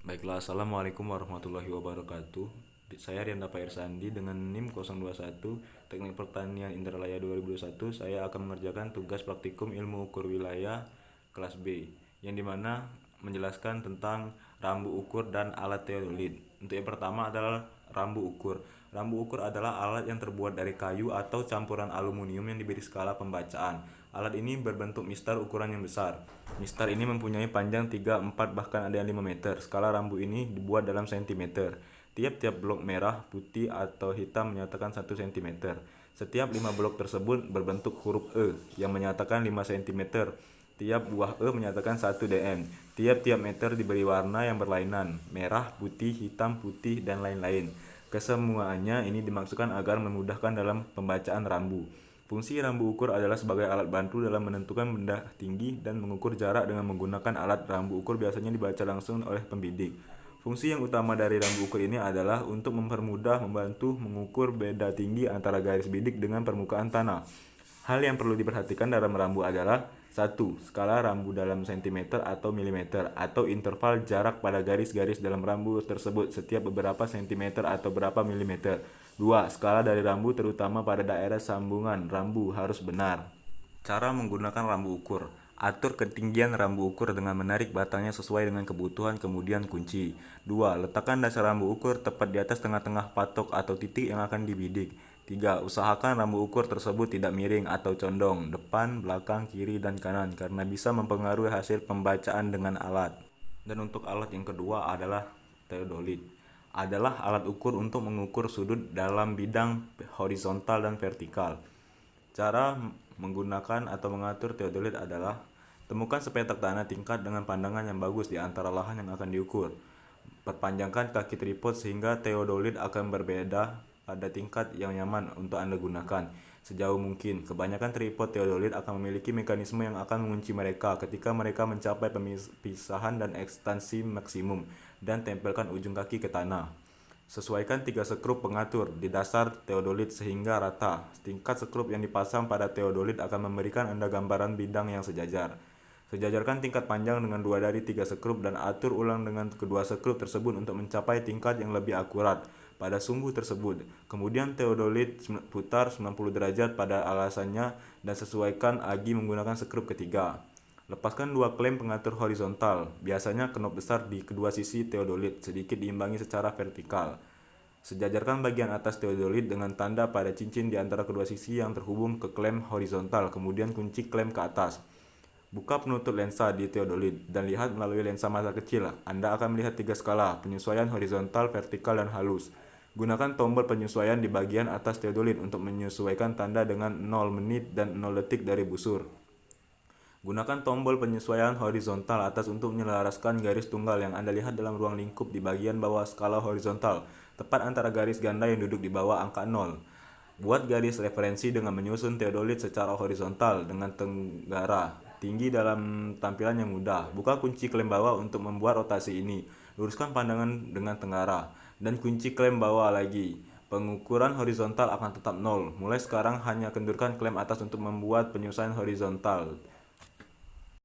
Baiklah, Assalamualaikum warahmatullahi wabarakatuh. Saya Rianda Pak Irsandi dengan NIM 021 Teknik Pertanian Indralaya 2021. Saya akan mengerjakan tugas praktikum ilmu ukur wilayah kelas B, yang dimana menjelaskan tentang rambu ukur dan alat teodolit. Untuk yang pertama adalah rambu ukur. Rambu ukur adalah alat yang terbuat dari kayu atau campuran aluminium yang diberi skala pembacaan. Alat ini berbentuk mistar ukuran yang besar. Mistar ini mempunyai panjang 3, 4, bahkan ada yang 5 meter. Skala rambu ini dibuat dalam sentimeter. Tiap-tiap blok merah, putih, atau hitam menyatakan 1 cm. Setiap 5 blok tersebut berbentuk huruf E yang menyatakan 5 cm. Tiap buah E menyatakan 1 dm. Tiap-tiap meter diberi warna yang berlainan, merah, putih, hitam, putih, dan lain-lain. Kesemuanya ini dimaksudkan agar memudahkan dalam pembacaan rambu. Fungsi rambu ukur adalah sebagai alat bantu dalam menentukan benda tinggi dan mengukur jarak dengan menggunakan alat rambu ukur biasanya dibaca langsung oleh pembidik. Fungsi yang utama dari rambu ukur ini adalah untuk membantu mengukur beda tinggi antara garis bidik dengan permukaan tanah. Hal yang perlu diperhatikan dalam rambu adalah: 1. Skala rambu dalam sentimeter atau milimeter, atau interval jarak pada garis-garis dalam rambu tersebut setiap beberapa sentimeter atau berapa milimeter. 2. Skala dari rambu terutama pada daerah sambungan rambu harus benar. Cara menggunakan rambu ukur. Atur ketinggian rambu ukur dengan menarik batangnya sesuai dengan kebutuhan, kemudian kunci. 2. Letakkan dasar rambu ukur tepat di atas tengah-tengah patok atau titik yang akan dibidik. 3. Usahakan rambu ukur tersebut tidak miring atau condong, depan, belakang, kiri, dan kanan, karena bisa mempengaruhi hasil pembacaan dengan alat. Dan untuk alat yang kedua adalah teodolit. Adalah alat ukur untuk mengukur sudut dalam bidang horizontal dan vertikal. Cara menggunakan atau mengatur teodolit adalah: temukan sepetak tanah tingkat dengan pandangan yang bagus di antara lahan yang akan diukur. Perpanjangkan kaki tripod sehingga teodolit akan berbeda pada tingkat yang nyaman untuk Anda gunakan. Sejauh mungkin, kebanyakan tripod teodolit akan memiliki mekanisme yang akan mengunci mereka ketika mereka mencapai pemisahan dan ekstensi maksimum, dan tempelkan ujung kaki ke tanah. Sesuaikan 3 skrup pengatur di dasar teodolit sehingga rata. Tingkat skrup yang dipasang pada teodolit akan memberikan Anda gambaran bidang yang sejajar. Sejajarkan tingkat panjang dengan 2 dari 3 skrup dan atur ulang dengan kedua skrup tersebut untuk mencapai tingkat yang lebih akurat pada sumbu tersebut. Kemudian teodolit putar 90 derajat pada alasannya dan sesuaikan agi menggunakan skrup ketiga. Lepaskan 2 klem pengatur horizontal, biasanya knop besar di kedua sisi teodolit, sedikit diimbangi secara vertikal. Sejajarkan bagian atas teodolit dengan tanda pada cincin di antara kedua sisi yang terhubung ke klem horizontal, kemudian kunci klem ke atas. Buka penutup lensa di teodolit dan lihat melalui lensa mata kecil. Anda akan melihat 3 skala, penyesuaian horizontal, vertikal, dan halus. Gunakan tombol penyesuaian di bagian atas teodolit untuk menyesuaikan tanda dengan 0 menit dan 0 detik dari busur. Gunakan tombol penyesuaian horizontal atas untuk menyelaraskan garis tunggal yang Anda lihat dalam ruang lingkup di bagian bawah skala horizontal, tepat antara garis ganda yang duduk di bawah angka 0. Buat garis referensi dengan menyusun teodolit secara horizontal dengan tenggara tinggi dalam tampilan yang mudah. Buka kunci klem bawah untuk membuat rotasi ini. Luruskan pandangan dengan tenggara dan kunci klem bawah lagi. Pengukuran horizontal akan tetap 0. Mulai sekarang hanya kendurkan klem atas untuk membuat penyesuaian horizontal.